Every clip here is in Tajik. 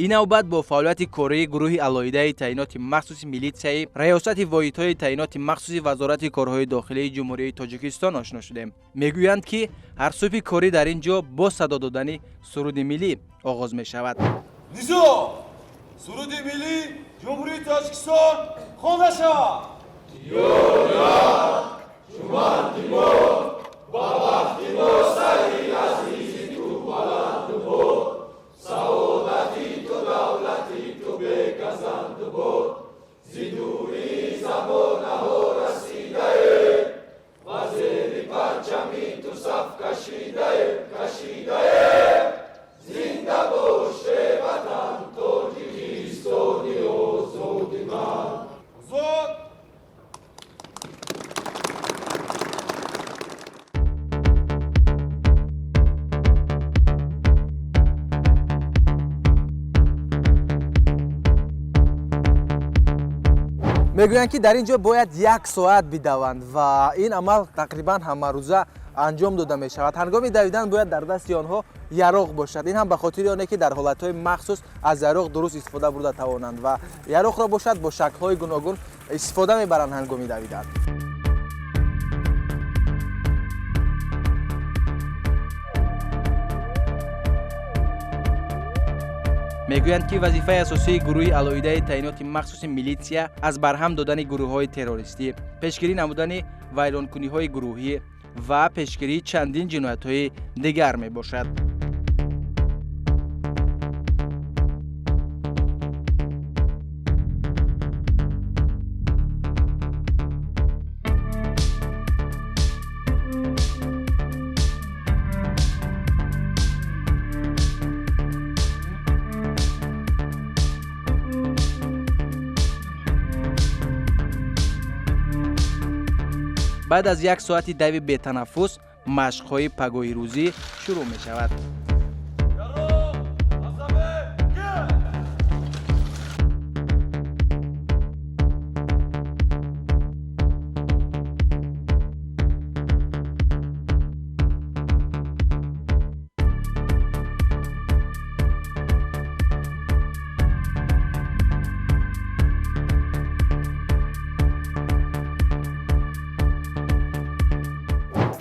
бинавбат бо фаъолияти кории гурӯҳи алоҳидаи таъиноти махсуси милитсияи раёсати воҳидҳои таъиноти махсуси вазорати корҳои дохилии ҷумҳурии Тоҷикистон ошно шудем. мегӯянд ки ҳар субҳи корӣ дар ин ҷо бо садо додани суруди миллӣ оғоз мешавад. низом суруди миллии ҷумҳурии Тоҷикистон хонда шавад. мегӯянд ки дар ин ҷо бояд 1 соат бидаванд ва ин амал тақрибан ҳамарӯза анҷом дода мешавад. ҳангоми давидан бояд дар дасти онҳо яроқ бошад. ин ҳам ба хотири оне ки дар ҳолатҳои махсус аз яроқ дуруст истифода бурда тавонанд ва яроқро бошад бо шаклҳои гуногун истифода мебаранд ҳангоми давидан. мегӯянд ки вазифаи асосии гурӯҳи алоҳидаи таъиноти махсуси милитсия аз барҳам додани гурӯҳҳои террористӣ, пешгирӣ намудани вайронкуниҳои гурӯҳӣ ва пешгирии чандин ҷиноятҳои дигар мебошад. баъд аз 1 соати дави бетанаффус машқҳои пагоҳи рӯзӣ шурӯъ мешавад.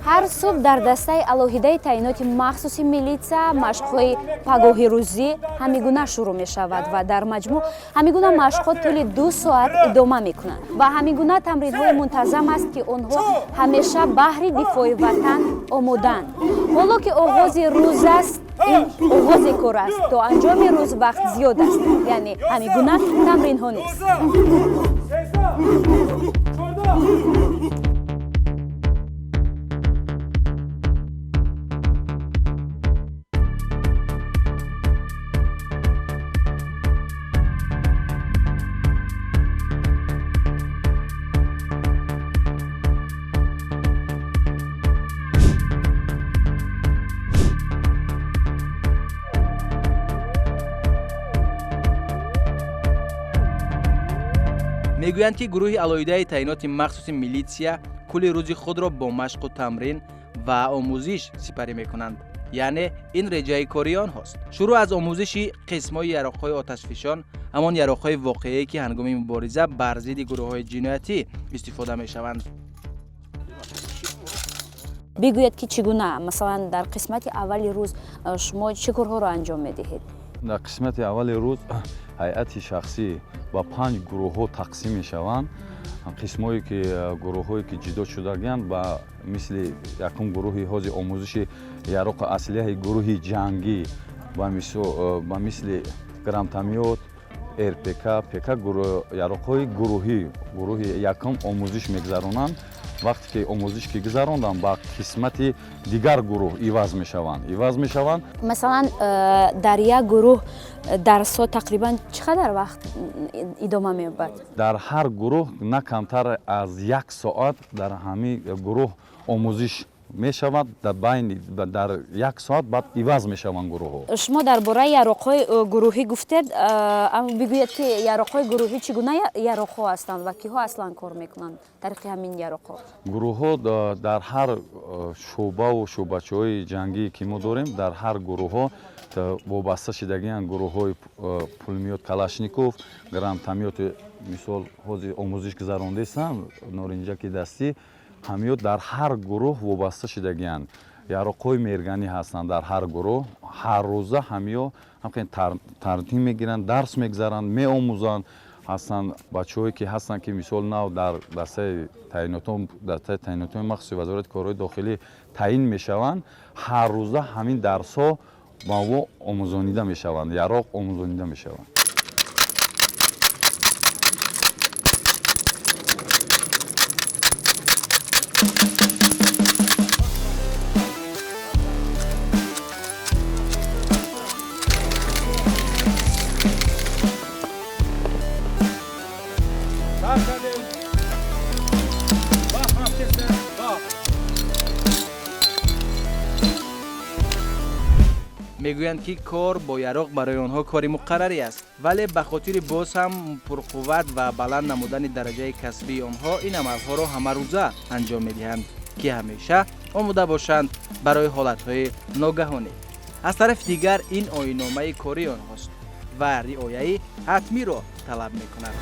ҳар субҳ дар дастаи алоҳидаи таъиноти махсуси милитсия машқҳои пагоҳи рӯзӣ ҳамигуна шурӯъ мешавад ва дар маҷмӯъ ҳамигуна машқҳо тӯли 2 соат идома мекунанд ва ҳамигуна тамринҳои мунтазам аст ки онҳо ҳамеша баҳри дифои ватан омодаанд. ҳоло ки оғози рӯз аст, ин оғози кор аст, то анҷоми рӯз вақт зиёд аст, яъне ҳамигуна тамринҳо нест. мегӯянд ки гурӯҳи алоҳидаи таъиноти махсуси милитсия кулли рӯзи худро бо машқу тамрин ва омӯзиш сипарӣ мекунанд, яъне ин реҷаи кори онҳост. шурӯъ аз омӯзиши қисмҳои яроқҳои оташфишон, ҳамон яроқҳои воқеие ки ҳангоми мубориза бар зидди гурӯҳҳои ҷиноятӣ истифода мешаванд. бигӯяд ки чӣ гуна масалан дар қисмати аввали рӯз шумо чӣ корҳоро анҷом медиҳед? дар қисмати аввали рӯз ҳайати шахсӣ ба 5 гурӯҳҳо тақсим мешаванд. қисмҳое ки гурӯҳҳое ки ҷудо шудаганд ба мисли якум гурӯҳи ҳози омӯзиши яроқи аслиҳаи гурӯҳи ҷангӣ ба мисли гранатомёт, РПК, ПК яроқҳои гурӯҳи якум омӯзиш мегузаронанд. вақте ки омӯзиш ки гузаронданд ба қисмати дигар гурӯҳ иваз мешаванд. масалан дар як гурӯҳ дар соат тақрибан чӣ қадар вақт идома меёбад? дар ҳар гурӯҳ на камтар аз 1 соат дар ҳамин гурӯҳ омӯзиш мешавад. дар 1 соат баъд иваз мешаванд гурӯҳҳо. шумо дар бораи яроқҳои гурӯҳӣ гуфтед, аммо бигӯед ки яроқҳои гурӯҳӣ чӣ гуна яроқҳо ҳастанд ва киҳо аслан кор мекунанд тариқи ҳамин яроқҳо? гурӯҳҳо дар ҳар шӯбаву шӯбачаҳои ҷангӣ ки мо дорем, дар ҳар гурӯҳҳо вобаста шудагиянд гурӯҳҳои пулмиёт калашников гранатомёти мисол ҳозир омӯзиш гузарондесам норинҷаки дастӣ ҳамиёт дар ҳар гурӯҳ вобаста шудагиянд яроқҳои мерганӣ ҳастанд дар ҳар гурӯҳ ҳар рӯза ҳамиё ҳамин тартиб мегиранд дарс мегзаранд меомӯзанд ҳастанд бачаҳое ки ҳастанд ки мисол нав дар дастаи таъйинотҳои махсуси вазорати корҳои дохилӣ таъин мешаванд ҳар рӯза ҳамин дарсҳо ба мо омӯзонида мешаванд яроқ омӯзонида мешаванд. мегӯянд ки кор бо яроқ барои онҳо кори муқарраре аст, вале ба хотири боз ҳам пурқувват ва баланд намудани дараҷаи касбии онҳо ин амалҳоро ҳамарӯза анҷом медиҳанд ки ҳамеша омода бошанд барои ҳолатҳои ногаҳонӣ. аз тарафи дигар ин оинномаи кори онҳост ва риояи ҳатмиро талаб мекунад.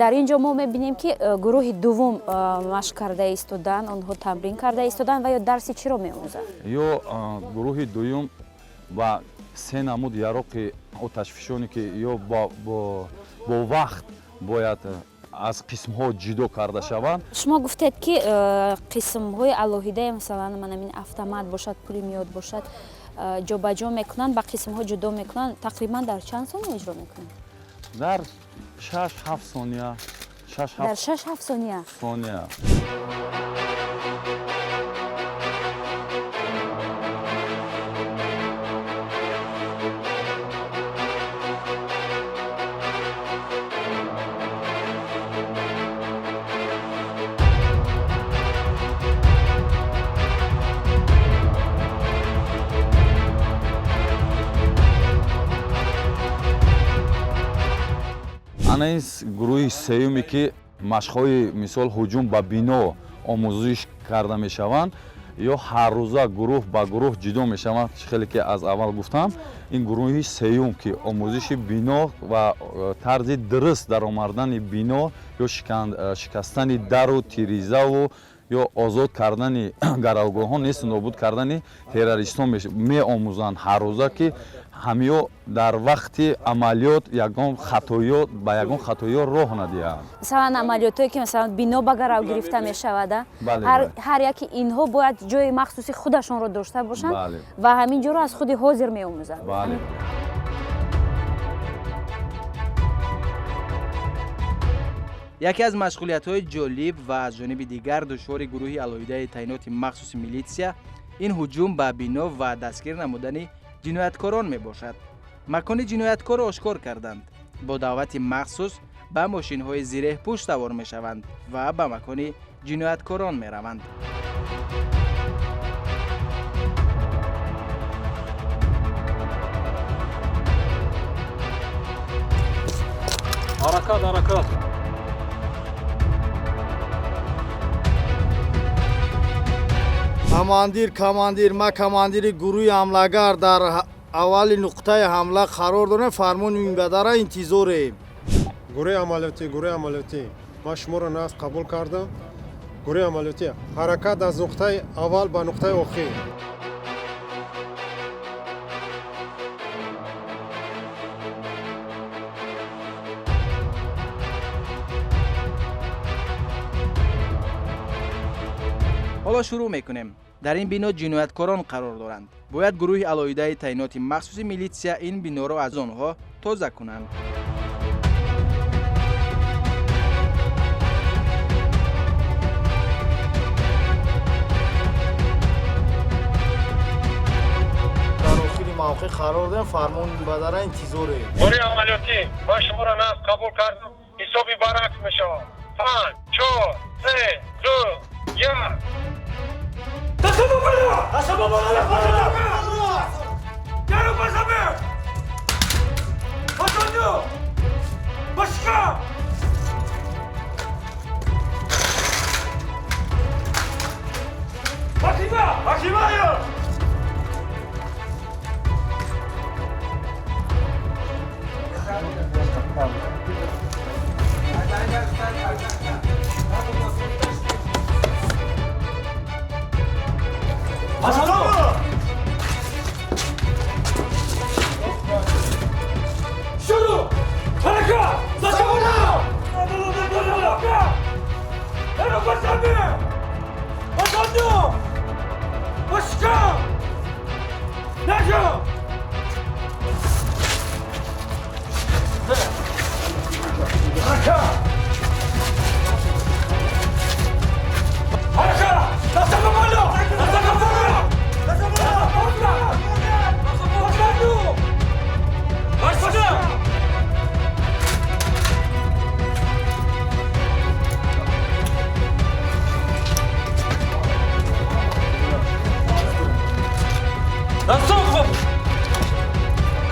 дар ин ҷо мо мебинем ки гурӯҳи дуввум машқ карда истоданд, онҳо тамрин карда истоданд ва ё дарси чиро меомӯзанд? ё гурӯҳи дуюм ба се намуд яроқи оташфишоне ки ё бо вақт бояд аз қисмҳо ҷудо карда шаванд. шумо гуфтед ки қисмҳои алоҳидаи масалан манамин автомат бошад, пулемёт бошад, ҷобаҷо мекунанд, ба қисмҳо ҷудо мекунанд. Тақрибан дар чанд сония иҷро мекунанд? дар 6-7 сония. Дар 6-7 сония? Сония. ана ин гурӯҳи сеюме ки машқҳои мисол ҳуҷум ба бино омӯзиш карда мешаванд ё ҳаррӯза гурӯҳ ба гурӯҳ ҷудо мешаванд. хеле ки аз аввал гуфтам ин гурӯҳи сеюм ки омӯзиши бино ва тарзи дуруст даромардани бино ё шикастани дару тиризаву ё озод кардани гаравгоҳҳо несту нобуд кардани террористон меомӯзанд ҳаррӯза ки ҳамиё дар вақти амалиёт ба ягон хатоё роҳ надиҳанд. масалан амалиётое ки масалан бино ба гарав гирифта мешавад, ҳар яки инҳо бояд ҷои махсуси худашонро дошта бошанд ва ҳамин ҷоро аз худи ҳозир меомӯзанд. яке аз машғулиятҳои ҷолиб ва аз ҷониби дигар душвори гурӯҳи алоҳидаи таъйиноти махсуси милитсия ин ҳуҷум ба бино ва дастгир намудани ҷинояткорон мебошад. макони ҷинояткорро ошкор карданд. бо даъвати махсус ба мошинҳои зиреҳпӯш савор мешаванд ва ба макони ҷинояткорон мераванд. ҳаракат. командир, ма командири гурӯҳи ҳамлагар дар аввали нуқтаи ҳамла қарор дорем, фармони минбадара интизорем. гурӯҳи амалиётӣ, ман шуморо нағз қабул кардам. гурӯҳи амалиётӣ, ҳаракат аз нуқтаи аввал ба нуқтаи охир. ҳоло шурӯъ мекунем. дар ин бино ҷинояткорон қарор доранд. бояд гурӯҳи алоҳидаи таъйиноти махсуси милитсия ин биноро аз онҳо тоза кунанд. дар охири мавқеъ қарор дорем, фармони минбадара интизорем. гурӯҳи амалиётӣ, ман шуморо нағз қабул кардам. ҳисоби баръакс мешавад. 5, 4, 3, 2, 1.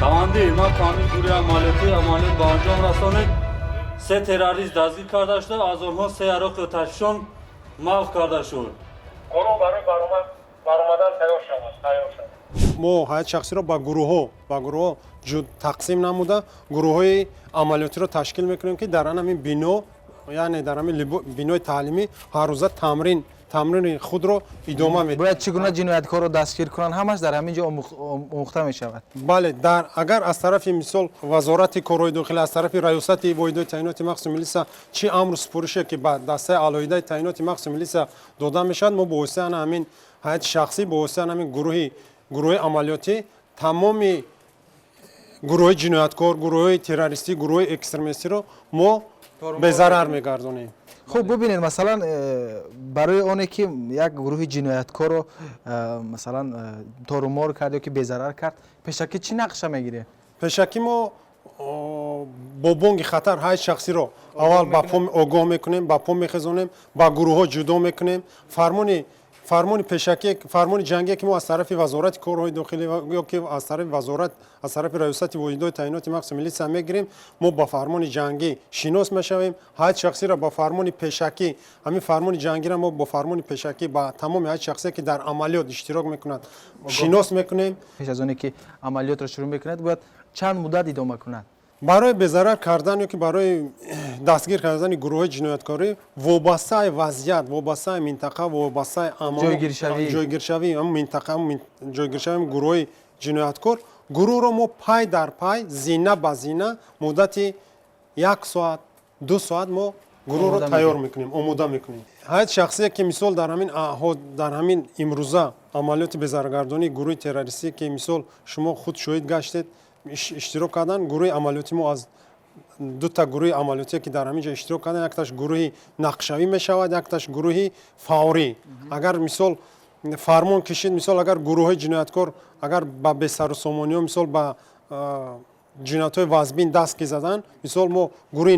Командир, ما کامیل گروه عملیات به انجام رسانید. 3 تروریست دستگیر کرده شده، از آنها 3 عراق تششان محو کرده شد. گروه برای برآمدن تیار شود. мо ҳайат шахсиро ба гурӯҳҳо тақсим намуда гурӯҳҳои амалиётиро ташкил мекунем ки дар ҳамин бино яъне дар ҳамин бинои таълимӣ ҳаррӯза тамрини худро идома медиҳем. бояд чӣ гуна ҷинояткорро дастгир кунанд, ҳамаш дар ҳамин ҷо омӯхта мешавад. бале агар аз тарафи мисол вазорати корҳои дохилӣ аз тарафи раёсати воҳидҳои таъиноти махсуси милитсия чӣ амру супорише ки ба дастаи алоҳидаи таъиноти махсуси милитсия дода мешавад, мо бо воситаи ҳамин ҳайати шахсӣ бо воситаи ҳамин гурӯҳи амалиётӣ тамоми гурӯҳи ҷинояткор, гурӯҳи террористӣ, гурӯҳи экстремистиро мо безарар мегардонем. хуб бубинед, масалан барои оне ки як гурӯҳи ҷинояткорро масалан торумор кард ё ки безарар кард, пешакӣ чӣ нақша мегиред? пешакӣ мо бо бонги хатар ҳайат шахсиро аввал ба по огоҳ мекунем, ба по мехезонем, ба гурӯҳҳо ҷудо мекунем. фармони пешакӣ, фармони ҷангие ки мо аз тарафи вазорати корҳои дохилӣ ё ки аз тарафи раёсати воҳидҳои таъиноти махсуси милитсия мегирем, мо ба фармони ҷангӣ шинос мешавем. ҳайат шахсиро ба фармони пешакӣ, ҳамин фармони ҷангиро мо бо фармони пешакӣ ба тамоми ҳайат шахсие ки дар амалиёт иштирок мекунад шинос мекунем. пеш аз оне ки амалиётро шурӯъ мекунад, бояд чанд муддат идома кунад? барои безарар кардан ё ки барои дастгир кардани гурӯҳҳои ҷинояткорӣ вобастаи вазъият, вобастаи минтақа, вобастаи ҷойгиршавӣ минтақа, ҷойгиршавии гурӯҳи ҷинояткор, гурӯҳро мо пай дар пай, зина ба зина муддати 1 соат 2 соат мо гурӯҳро тайёр мекунем, омода мекунем. ҳайат шахсие ки мисол дар ҳамин имрӯза амалиёти безаргардонии гурӯҳи террористӣ ки мисол шумо худ шоҳид гаштед иштирок кардан, гурӯҳи амалиётӣ мо аз 2 та гурӯҳи амалиётие ки дар ҳамин ҷо иштирок кардан, якташ гурӯҳи нақшавӣ мешавад, якташ гурӯҳи фаврӣ. агар мисол фармон кишид, мисол агар гурӯҳҳои ҷинояткор агар ба бесарусомониҳо мисол ба ҷиноятҳои вазбин даст ки задан, мисол мо гурӯҳи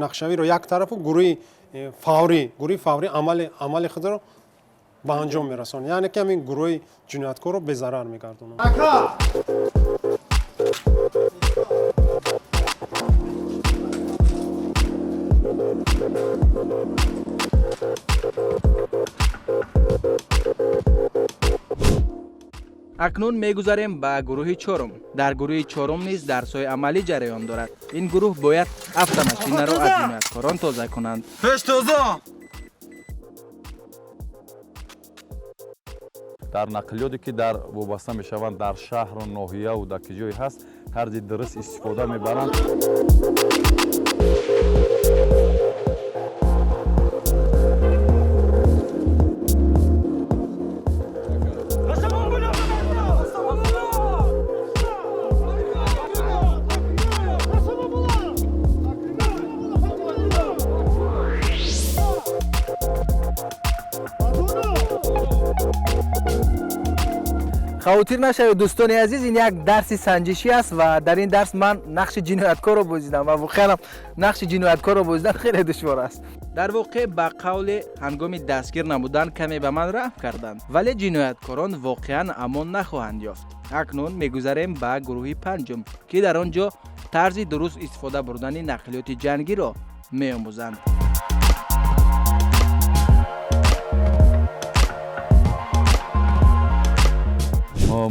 нақшавиро як тарафу гурӯҳи фаврӣ амали худро ба анҷом мерасонад, яъне ки ҳамин гурӯҳи ҷинояткорро безарар мегардонад. акнун мегузарем ба гурӯҳи чорум. дар гурӯҳи чорум низ дарсҳои амалӣ ҷараён дорад. ин гурӯҳ бояд автомашинаро аз ҷинояткорон тоза кунанд. дар нақлиёте ки дар вобаста мешаванд дар шаҳру ноҳияу дар ки ҷое ҳаст ҳарҷи дуруст истифода мебаранд. خاطر نشوید دوستان عزیز، این یک درس سنجشی است و در این درس من نقش جنایتکار رو بازیدم و واقعا نقش جنایتکار رو بازیدن خیلی دشوار است. در واقع با قول هنگام دستگیر نمودن کمی به من رحم کردند، ولی جنایتکاران واقعا امان نخواهند یافت. اکنون میگذاریم به گروه پنجم که در آنجا طرز درست استفاده بردن نقلیات جنگی را می‌آموزند.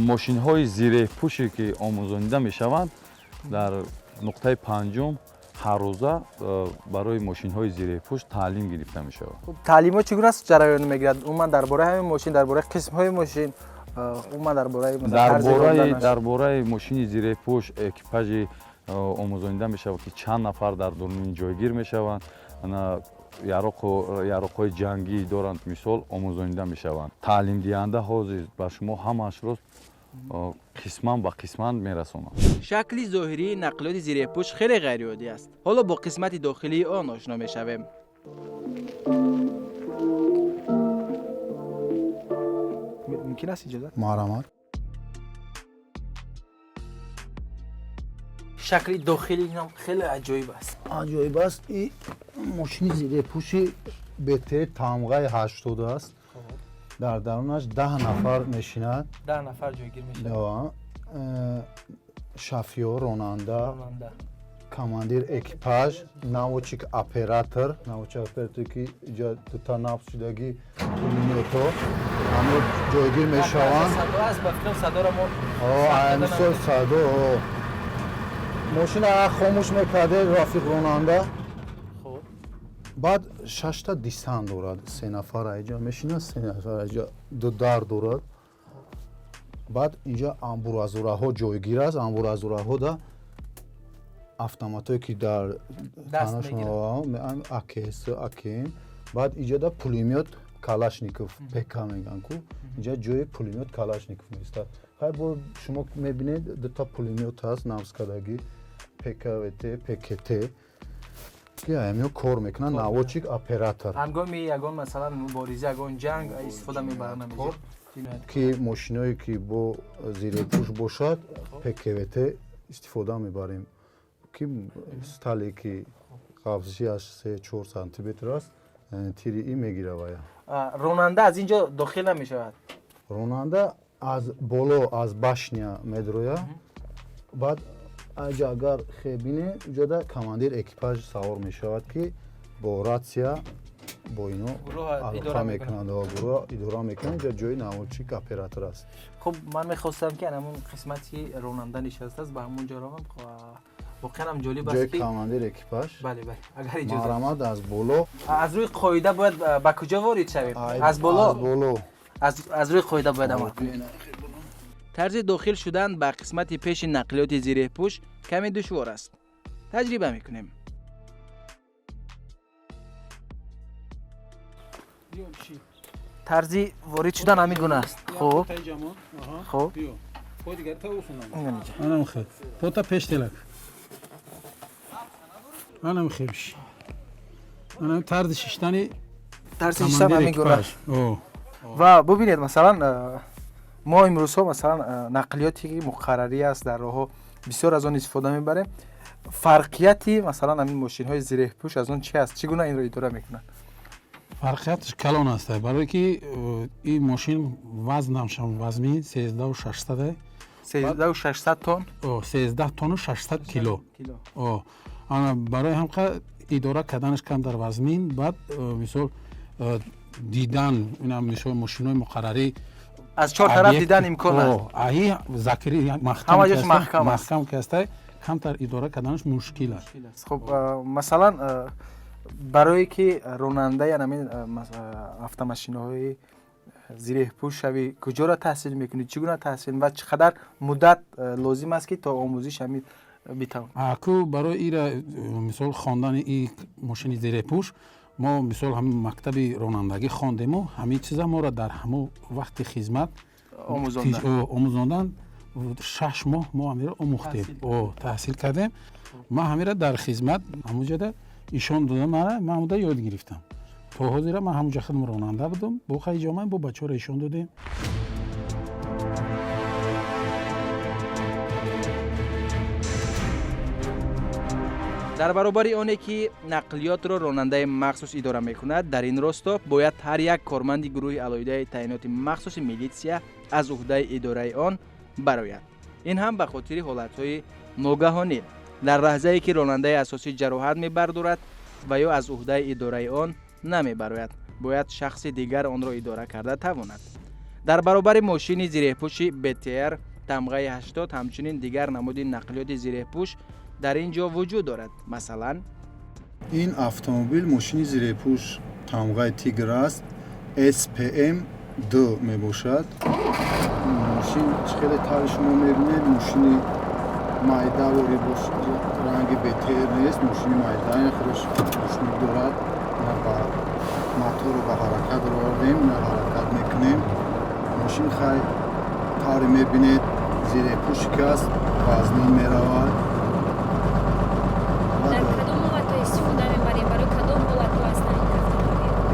ماشین‌های زیر پوشی که آموزانیده می‌شوند در نقطه پنجم هر روزه برای ماشین‌های زیر پوش تعلیم گرفته می‌شود. خب تعلیمات چگونه است جریان می‌گیرد؟ اون من درباره همین ماشین، درباره قسم‌های ماشین، اون من درباره ماشین زیر پوش اکیپاژ آموزانیده می‌شود که چند نفر در درون جایگیر می‌شوند. яроқҳои ҷангӣ доранд, мисол омӯзонида мешаванд. таълимдиҳанда ҳозир ба шумо ҳамаашро қисман ба қисман мерасонанд. шакли зоҳирии нақлиёти зирепӯш хеле ғайриоддӣ аст. ҳоло бо қисмати дохилии он ошно мешавем. мумкин аст иҷозат? марҳамат. шакли дохили инам хеле аҷоиб аст. аҷоиб аст. ин мошини зирепӯши БТ тамғаи 80 аст. дар дарунаш 10 нафар мешинад. 10 нафар ҷойгир мешаванд. шафиёр, ронанда, командир экипаж, наводчик оператор ки иҷо дута навс шудагӣ пулемёто ҳама ҷойгир мешаванд. садо аст, ба фикрам садоро мо мисол садо мошина хомӯш мекарде рафиқ ронанда. баъд 6 дисан дорад, 3 нафар аҷо мешинад, 3 нафар аҷо ду дар дорад. баъд инҷа амбуразураҳо ҷойгир аст. амбуразураҳо да автоматое ки дар акем. баъд инҷа да пулемёт калашников ПК меган ку. инҷа ҷои пулемёт калашников меистад. хай бо шумо мебинед дута пулемёт ҳаст навскадагӣ ПКВТ, ПКТ ки ҳамиё кор мекунанд. наводчик оператор ҳангоми ягон масалан мубориза, ягон ҷанг истифода мебаранд ки мошиное ки бо зирепӯш бошад ПКВТ истифода мебарем ки стале ки қабзишиаш 3-4 сантиметр аст, тири ин мегирад вая. ронанда аз инҷо дохил намешавад. ронанда аз боло аз башня медрояд. баъд аҷа агар хебине инҷода командир экипаж савор мешавад ки бо ратсия бо ино алоқа мекунад, гурӯҳ идора мекунад. инҷа ҷои наводчик оператор аст. хуб ман мехостам ки анамун қисмати ронанда нишастааст, ба ҳамон ҷо равам. воқеан ҳам ҷолиб аст ки командир экипаж. бале бале, агар иҷоза маҳрамат аз боло. аз рӯи қоида бояд ба куҷо ворид шавем? аз боло. аз рӯи қоида бояд амал кунем. тарзи дохил шудан ба қисмати пеши нақлиёти зирепӯш каме душвор аст. таҷриба мекунем. тарзи ворид шудан ҳамин гуна аст. хуб хуб анам хел пота пештелак анам хебиш анам тарзи шиштани ҳамин гуна. ва бубинед масалан мо имрӯзҳо масалан нақлиёти муқаррарӣ аст, дар роҳҳо бисёр аз он истифода мебарем. фарқияти масалан ҳамин мошинҳои зирепӯш аз он чи аст? чӣ гуна инро идора мекунанд? фарқиятш калон аст, барое ки ин мошин вазнамшам вазни 13600 13600 тонн 13 тонну 600 кило. ана барои ҳамқа идора карданаш кам дар вазнин. баъд мисол дидан ина мисол мошинҳои муқаррарӣ аз чор тараф дидан имкон аст. аи закири ҳамаҷош маҳкам аст, камтар идора карданаш мушкил аст. хуб масалан барое ки ронандаи ҳамин автомашинаҳои зирепӯш шавӣ, куҷоро таҳсил мекунед? чӣ гуна таҳсил ва чӣ қадар муддат лозим аст ки то омӯзиш ҳамин битавон? аку барои ира мисол хондани ин мошини зирепӯш мо мисол ҳамин мактаби ронандагӣ хондему. ҳамин чиза моро дар ҳамон вақти хизмат омӯзондан 6 моҳ мо ҳамиро омӯхтем, таҳсил кардем. ман ҳамиро дар хизмат ҳамонҷода ишон дода, ман ҳамуда ёд гирифтам. то ҳозира ман ҳамонҷа худам ронанда будам, бо хаҷоман бо бачаҳоро ишон додем. дар баробари оне ки нақлиётро ронандаи махсус идора мекунад, дар ин росто бояд ҳар як корманди гурӯҳи алоҳидаи таъиноти махсуси милитсия аз уҳдаи идораи он барояд. ин ҳам ба хотири ҳолатҳои ногаҳонӣ дар лаҳзае ки ронандаи асосӣ ҷароҳат мебардорад ва ё аз уҳдаи идораи он намебарояд, бояд шахси дигар онро идора карда тавонад. дар баробари мошини зиреҳпӯши БТР тамғаи 80 ҳамчунин дигар намуди нақлиёти зиреҳпӯш дар ин ҷо вуҷуд дорад. Масалан, ин автомобил мошини зиреҳпӯш тамғаи Тигр аст, SPM 2 мебошад. мошин хеле тари шумо мебинед, мошини майдавори ранги БТР нест, мошини майдаи худаш мошини дорад. моторро ба ҳаракат ровардем, ҳаракат мекунем. мошин хай таре мебинед, зиреҳпӯши ки аст вазнин меравад. дар кадом ҳолатҳо истифода мебарем? барои кадом ҳолатҳо ҳастанд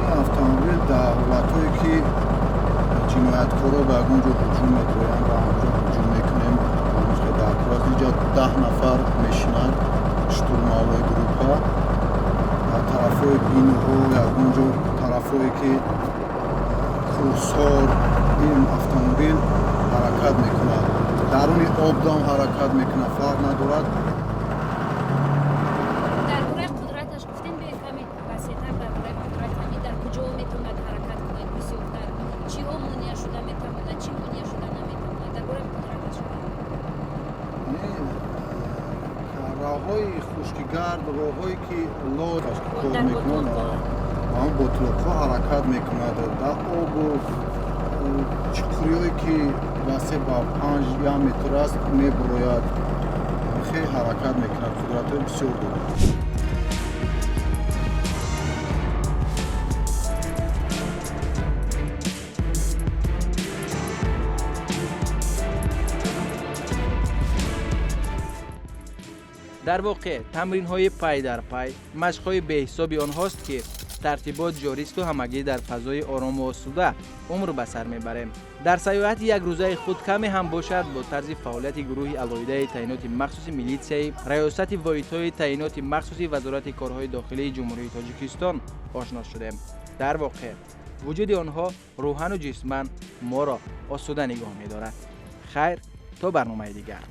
ин автомобил дар ҳолатҳое ки ҷинояткорро ба ягон ҷо ҳуҷум метавонанд ва онҷо ҳуҷум мекунем. дар инҷо 10 нафар мешинанд, штурмовои группа дар тарафҳои биноҳо, ягон ҷо тарафҳое ки курсҳор, ин автомобил ҳаракат мекунад. даруни обдам ҳаракат мекунад, фарқ надорад. дар бораи қудраташ гуфтем биёед каме васеътар дар бораи қудрат ҳамин дар куҷо метавонад ҳаракат кунад бисёртар, чиҳо монеъ шуда метавонад, чӣ монеъ шуда наметавонад, дар бораи қудраташ роҳҳои хушкигард, роҳҳое ки лодаш кор мекунад, ҳам ботлоқҳо ҳаракат мекунад. дар обу чуқуриҳое ки васеъ ба 5 метр аст мебарояд, хеле ҳаракат мекунад, қудратҳои бисёр дорад. дар воқеъ тамринҳои пай дар пай машқҳои беҳисоби онҳост ки тартибот ҷористу ҳамагӣ дар фазои орому осуда умр ба сар мебарем. дар саёҳати якрӯзаи худ каме ҳам бошад бо тарзи фаъолияти гурӯҳи алоҳидаи таъиноти махсуси милитсияи раёсати воҳидҳои таъиноти махсуси вазорати корҳои дохилии ҷумҳурии Тоҷикистон ошно шудем. дар воқеъ вуҷуди онҳо рӯҳану ҷисман моро осуда нигоҳ медорад. хайр, то барномаи дигар.